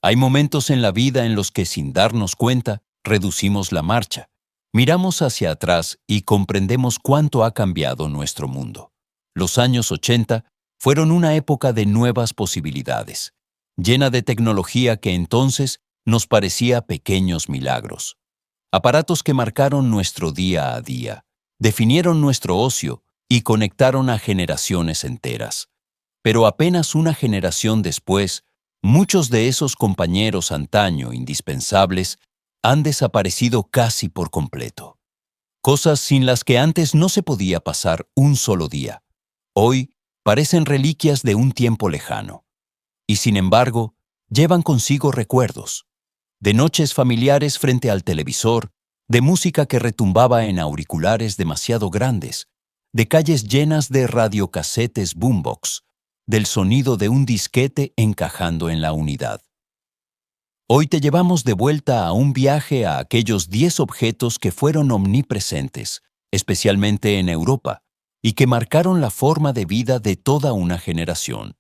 Hay momentos en la vida en los que, sin darnos cuenta, reducimos la marcha. Miramos hacia atrás y comprendemos cuánto ha cambiado nuestro mundo. Los años 80 fueron una época de nuevas posibilidades, llena de tecnología que entonces nos parecía pequeños milagros. Aparatos que marcaron nuestro día a día, definieron nuestro ocio y conectaron a generaciones enteras. Pero apenas una generación después, muchos de esos compañeros antaño indispensables han desaparecido casi por completo. Cosas sin las que antes no se podía pasar un solo día. Hoy parecen reliquias de un tiempo lejano. Y sin embargo, llevan consigo recuerdos. De noches familiares frente al televisor, de música que retumbaba en auriculares demasiado grandes, de calles llenas de radiocasetes boombox, del sonido de un disquete encajando en la unidad. Hoy te llevamos de vuelta a un viaje a aquellos 10 objetos que fueron omnipresentes, especialmente en Europa, y que marcaron la forma de vida de toda una generación.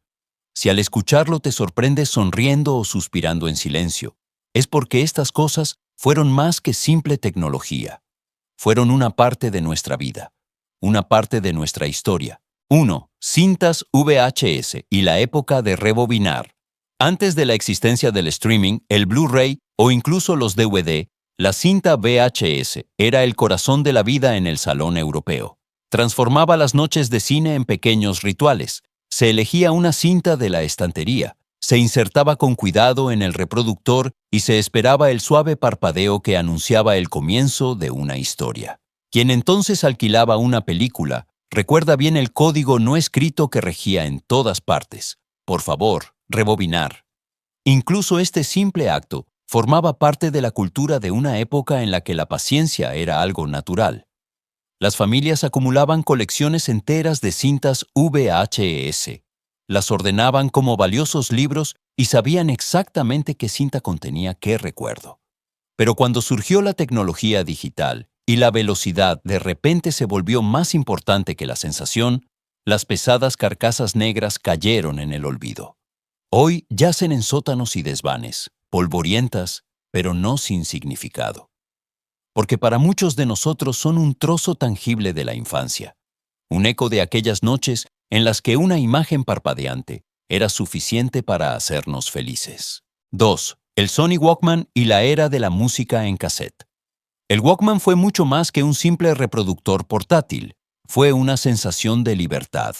Si al escucharlo te sorprendes sonriendo o suspirando en silencio, es porque estas cosas fueron más que simple tecnología. Fueron una parte de nuestra vida, una parte de nuestra historia. 1. Cintas VHS y la época de rebobinar. Antes de la existencia del streaming, el Blu-ray o incluso los DVD, la cinta VHS era el corazón de la vida en el salón europeo. Transformaba las noches de cine en pequeños rituales. Se elegía una cinta de la estantería, se insertaba con cuidado en el reproductor y se esperaba el suave parpadeo que anunciaba el comienzo de una historia. Quien entonces alquilaba una película, recuerda bien el código no escrito que regía en todas partes. Por favor, rebobinar. Incluso este simple acto formaba parte de la cultura de una época en la que la paciencia era algo natural. Las familias acumulaban colecciones enteras de cintas VHS. Las ordenaban como valiosos libros y sabían exactamente qué cinta contenía qué recuerdo. Pero cuando surgió la tecnología digital y la velocidad de repente se volvió más importante que la sensación, las pesadas carcasas negras cayeron en el olvido. Hoy yacen en sótanos y desvanes, polvorientas, pero no sin significado. Porque para muchos de nosotros son un trozo tangible de la infancia, un eco de aquellas noches en las que una imagen parpadeante era suficiente para hacernos felices. 2. El Sony Walkman y la era de la música en cassette. El Walkman fue mucho más que un simple reproductor portátil, fue una sensación de libertad.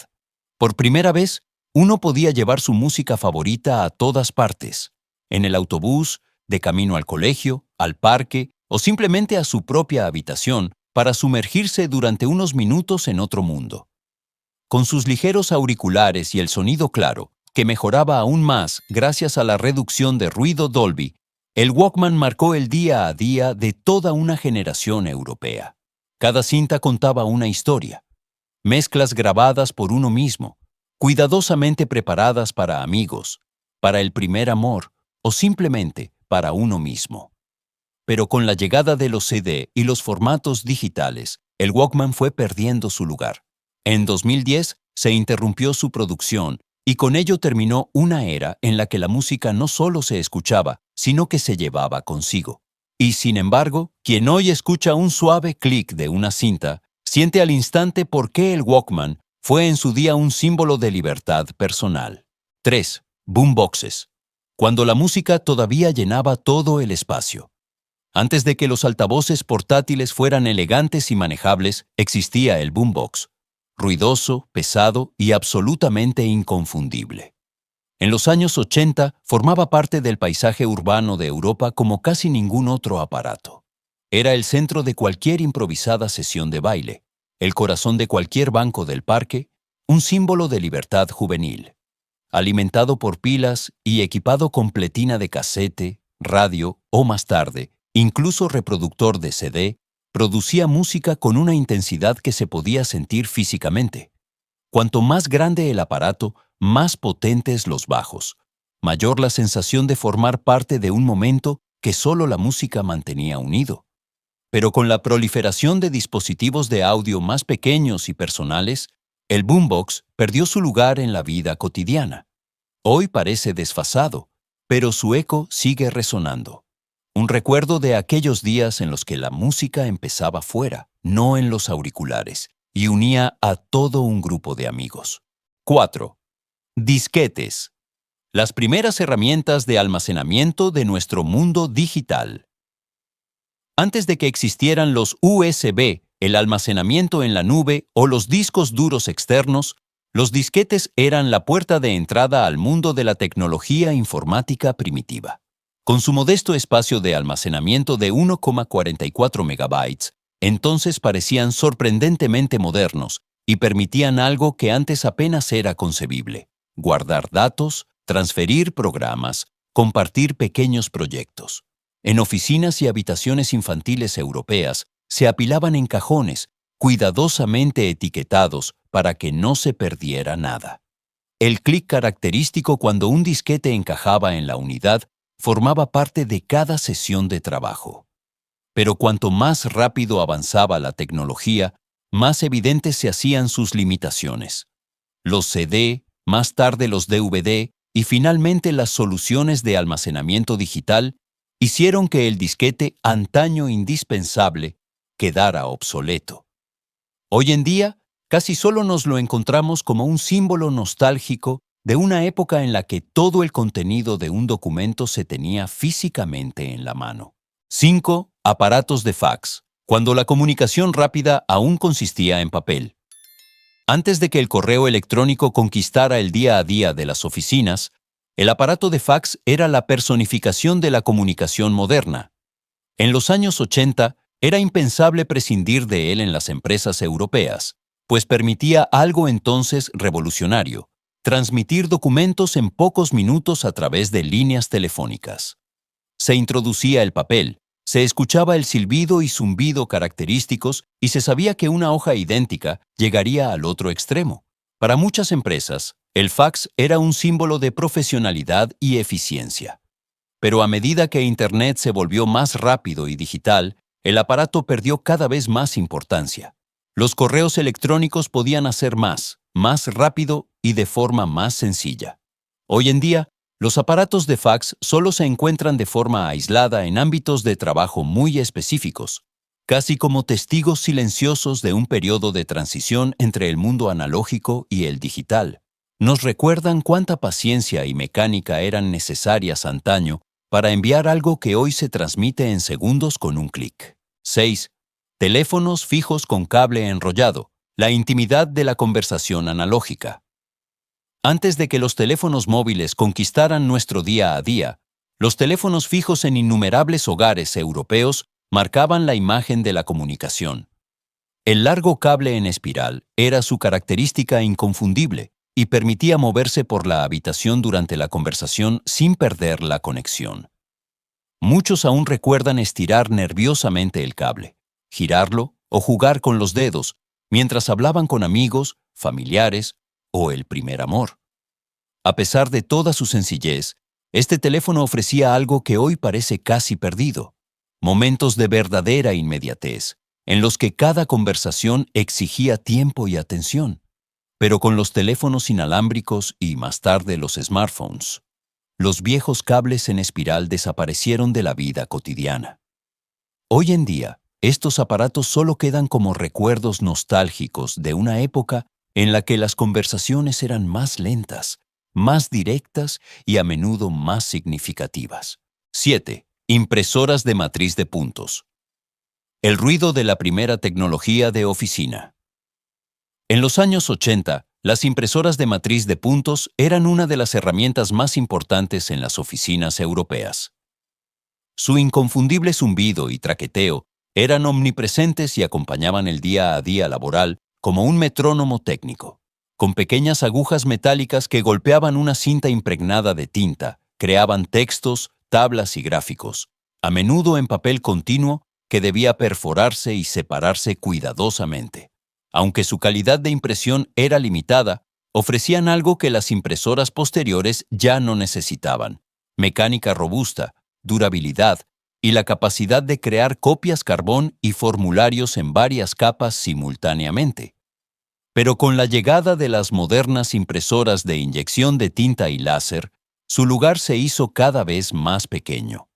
Por primera vez, uno podía llevar su música favorita a todas partes, en el autobús, de camino al colegio, al parque o simplemente a su propia habitación para sumergirse durante unos minutos en otro mundo. Con sus ligeros auriculares y el sonido claro, que mejoraba aún más gracias a la reducción de ruido Dolby, el Walkman marcó el día a día de toda una generación europea. Cada cinta contaba una historia, mezclas grabadas por uno mismo, cuidadosamente preparadas para amigos, para el primer amor o simplemente para uno mismo. Pero con la llegada de los CD y los formatos digitales, el Walkman fue perdiendo su lugar. En 2010 se interrumpió su producción y con ello terminó una era en la que la música no solo se escuchaba, sino que se llevaba consigo. Y sin embargo, quien hoy escucha un suave clic de una cinta, siente al instante por qué el Walkman fue en su día un símbolo de libertad personal. 3. Boomboxes. Cuando la música todavía llenaba todo el espacio. Antes de que los altavoces portátiles fueran elegantes y manejables, existía el boombox. Ruidoso, pesado y absolutamente inconfundible. En los años 80 formaba parte del paisaje urbano de Europa como casi ningún otro aparato. Era el centro de cualquier improvisada sesión de baile, el corazón de cualquier banco del parque, un símbolo de libertad juvenil. Alimentado por pilas y equipado con pletina de casete, radio o más tarde, incluso reproductor de CD, producía música con una intensidad que se podía sentir físicamente. Cuanto más grande el aparato, más potentes los bajos, mayor la sensación de formar parte de un momento que solo la música mantenía unido. Pero con la proliferación de dispositivos de audio más pequeños y personales, el boombox perdió su lugar en la vida cotidiana. Hoy parece desfasado, pero su eco sigue resonando. Un recuerdo de aquellos días en los que la música empezaba fuera, no en los auriculares, y unía a todo un grupo de amigos. 4. Disquetes. Las primeras herramientas de almacenamiento de nuestro mundo digital. Antes de que existieran los USB, el almacenamiento en la nube o los discos duros externos, los disquetes eran la puerta de entrada al mundo de la tecnología informática primitiva. Con su modesto espacio de almacenamiento de 1,44 megabytes, entonces parecían sorprendentemente modernos y permitían algo que antes apenas era concebible: guardar datos, transferir programas, compartir pequeños proyectos. En oficinas y habitaciones infantiles europeas se apilaban en cajones, cuidadosamente etiquetados para que no se perdiera nada. El clic característico cuando un disquete encajaba en la unidad formaba parte de cada sesión de trabajo. Pero cuanto más rápido avanzaba la tecnología, más evidentes se hacían sus limitaciones. Los CD, más tarde los DVD y finalmente las soluciones de almacenamiento digital hicieron que el disquete, antaño indispensable, quedara obsoleto. Hoy en día, casi solo nos lo encontramos como un símbolo nostálgico de una época en la que todo el contenido de un documento se tenía físicamente en la mano. 5. Aparatos de fax, cuando la comunicación rápida aún consistía en papel. Antes de que el correo electrónico conquistara el día a día de las oficinas, el aparato de fax era la personificación de la comunicación moderna. En los años 80, era impensable prescindir de él en las empresas europeas, pues permitía algo entonces revolucionario: transmitir documentos en pocos minutos a través de líneas telefónicas. Se introducía el papel, se escuchaba el silbido y zumbido característicos y se sabía que una hoja idéntica llegaría al otro extremo. Para muchas empresas, el fax era un símbolo de profesionalidad y eficiencia. Pero a medida que Internet se volvió más rápido y digital, el aparato perdió cada vez más importancia. Los correos electrónicos podían hacer más rápido y de forma más sencilla. Hoy en día, los aparatos de fax solo se encuentran de forma aislada en ámbitos de trabajo muy específicos, casi como testigos silenciosos de un periodo de transición entre el mundo analógico y el digital. Nos recuerdan cuánta paciencia y mecánica eran necesarias antaño para enviar algo que hoy se transmite en segundos con un clic. 6. Teléfonos fijos con cable enrollado, la intimidad de la conversación analógica. Antes de que los teléfonos móviles conquistaran nuestro día a día, los teléfonos fijos en innumerables hogares europeos marcaban la imagen de la comunicación. El largo cable en espiral era su característica inconfundible y permitía moverse por la habitación durante la conversación sin perder la conexión. Muchos aún recuerdan estirar nerviosamente el cable, girarlo o jugar con los dedos mientras hablaban con amigos, familiares o el primer amor. A pesar de toda su sencillez, este teléfono ofrecía algo que hoy parece casi perdido: momentos de verdadera inmediatez, en los que cada conversación exigía tiempo y atención. Pero con los teléfonos inalámbricos y más tarde los smartphones, los viejos cables en espiral desaparecieron de la vida cotidiana. Hoy en día, estos aparatos solo quedan como recuerdos nostálgicos de una época en la que las conversaciones eran más lentas, más directas y a menudo más significativas. 7. Impresoras de matriz de puntos. El ruido de la primera tecnología de oficina. En los años 80, las impresoras de matriz de puntos eran una de las herramientas más importantes en las oficinas europeas. Su inconfundible zumbido y traqueteo eran omnipresentes y acompañaban el día a día laboral como un metrónomo técnico. Con pequeñas agujas metálicas que golpeaban una cinta impregnada de tinta, creaban textos, tablas y gráficos, a menudo en papel continuo que debía perforarse y separarse cuidadosamente. Aunque su calidad de impresión era limitada, ofrecían algo que las impresoras posteriores ya no necesitaban: mecánica robusta, durabilidad y la capacidad de crear copias carbón y formularios en varias capas simultáneamente. Pero con la llegada de las modernas impresoras de inyección de tinta y láser, su lugar se hizo cada vez más pequeño.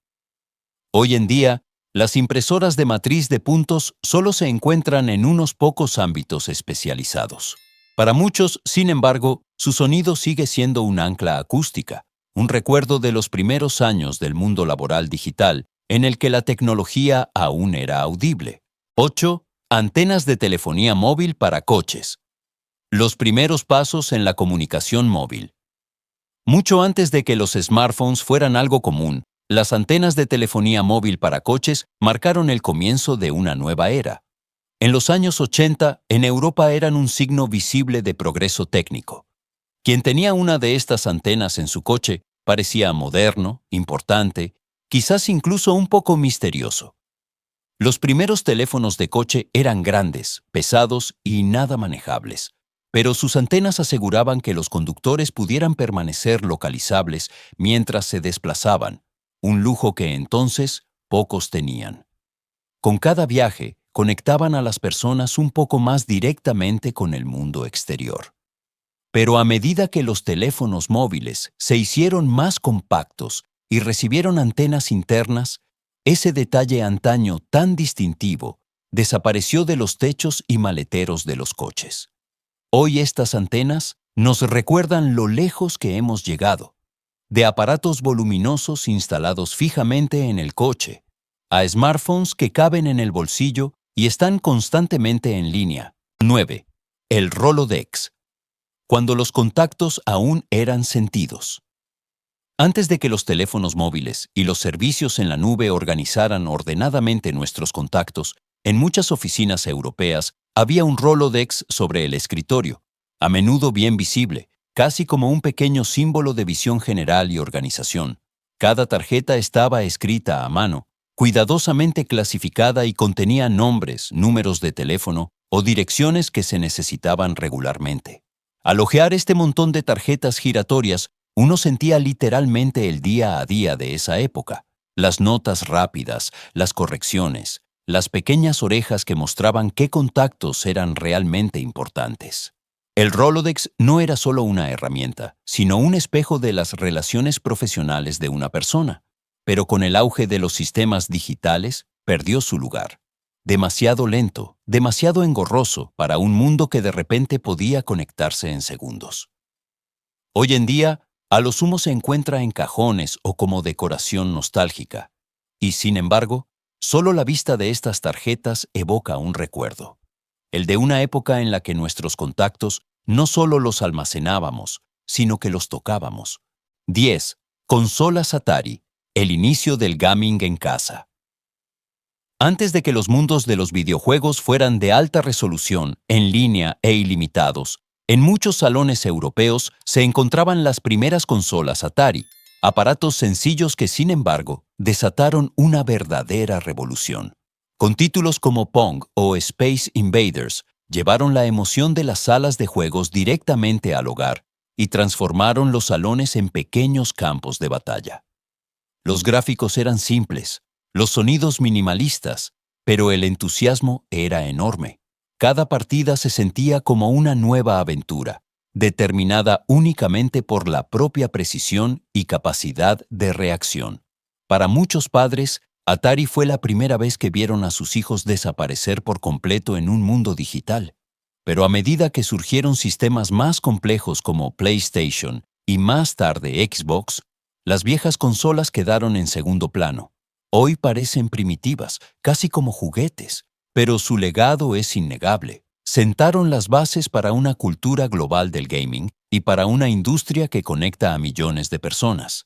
Hoy en día, las impresoras de matriz de puntos solo se encuentran en unos pocos ámbitos especializados. Para muchos, sin embargo, su sonido sigue siendo un ancla acústica, un recuerdo de los primeros años del mundo laboral digital, en el que la tecnología aún era audible. 8. Antenas de telefonía móvil para coches. Los primeros pasos en la comunicación móvil. Mucho antes de que los smartphones fueran algo común, las antenas de telefonía móvil para coches marcaron el comienzo de una nueva era. En los años 80, en Europa eran un signo visible de progreso técnico. Quien tenía una de estas antenas en su coche parecía moderno, importante, quizás incluso un poco misterioso. Los primeros teléfonos de coche eran grandes, pesados y nada manejables, pero sus antenas aseguraban que los conductores pudieran permanecer localizables mientras se desplazaban, un lujo que entonces pocos tenían. Con cada viaje, conectaban a las personas un poco más directamente con el mundo exterior. Pero a medida que los teléfonos móviles se hicieron más compactos y recibieron antenas internas, ese detalle antaño tan distintivo desapareció de los techos y maleteros de los coches. Hoy estas antenas nos recuerdan lo lejos que hemos llegado, de aparatos voluminosos instalados fijamente en el coche, a smartphones que caben en el bolsillo y están constantemente en línea. 9. El Rolodex. Cuando los contactos aún eran sentidos. Antes de que los teléfonos móviles y los servicios en la nube organizaran ordenadamente nuestros contactos, en muchas oficinas europeas había un Rolodex sobre el escritorio, a menudo bien visible, casi como un pequeño símbolo de visión general y organización. Cada tarjeta estaba escrita a mano, cuidadosamente clasificada y contenía nombres, números de teléfono o direcciones que se necesitaban regularmente. Al hojear este montón de tarjetas giratorias, uno sentía literalmente el día a día de esa época. Las notas rápidas, las correcciones, las pequeñas orejas que mostraban qué contactos eran realmente importantes. El Rolodex no era solo una herramienta, sino un espejo de las relaciones profesionales de una persona. Pero con el auge de los sistemas digitales, perdió su lugar. Demasiado lento, demasiado engorroso para un mundo que de repente podía conectarse en segundos. Hoy en día, a lo sumo se encuentra en cajones o como decoración nostálgica. Y sin embargo, solo la vista de estas tarjetas evoca un recuerdo. El de una época en la que nuestros contactos no solo los almacenábamos, sino que los tocábamos. 10. Consolas Atari. El inicio del gaming en casa. Antes de que los mundos de los videojuegos fueran de alta resolución, en línea e ilimitados, en muchos salones europeos se encontraban las primeras consolas Atari, aparatos sencillos que, sin embargo, desataron una verdadera revolución. Con títulos como Pong o Space Invaders, llevaron la emoción de las salas de juegos directamente al hogar y transformaron los salones en pequeños campos de batalla. Los gráficos eran simples, los sonidos minimalistas, pero el entusiasmo era enorme. Cada partida se sentía como una nueva aventura, determinada únicamente por la propia precisión y capacidad de reacción. Para muchos padres, Atari fue la primera vez que vieron a sus hijos desaparecer por completo en un mundo digital. Pero a medida que surgieron sistemas más complejos como PlayStation y más tarde Xbox, las viejas consolas quedaron en segundo plano. Hoy parecen primitivas, casi como juguetes, pero su legado es innegable. Sentaron las bases para una cultura global del gaming y para una industria que conecta a millones de personas.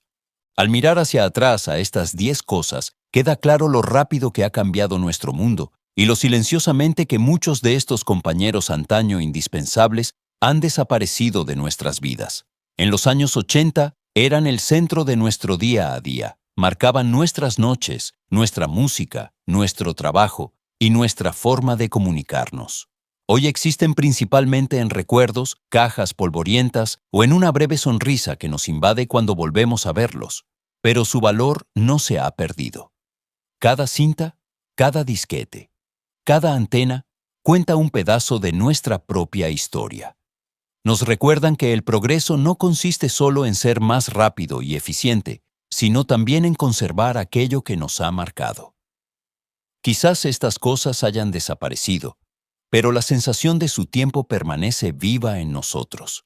Al mirar hacia atrás a estas 10 cosas, queda claro lo rápido que ha cambiado nuestro mundo y lo silenciosamente que muchos de estos compañeros antaño indispensables han desaparecido de nuestras vidas. En los años 80 eran el centro de nuestro día a día. Marcaban nuestras noches, nuestra música, nuestro trabajo y nuestra forma de comunicarnos. Hoy existen principalmente en recuerdos, cajas polvorientas o en una breve sonrisa que nos invade cuando volvemos a verlos, pero su valor no se ha perdido. Cada cinta, cada disquete, cada antena cuenta un pedazo de nuestra propia historia. Nos recuerdan que el progreso no consiste solo en ser más rápido y eficiente, sino también en conservar aquello que nos ha marcado. Quizás estas cosas hayan desaparecido, pero la sensación de su tiempo permanece viva en nosotros.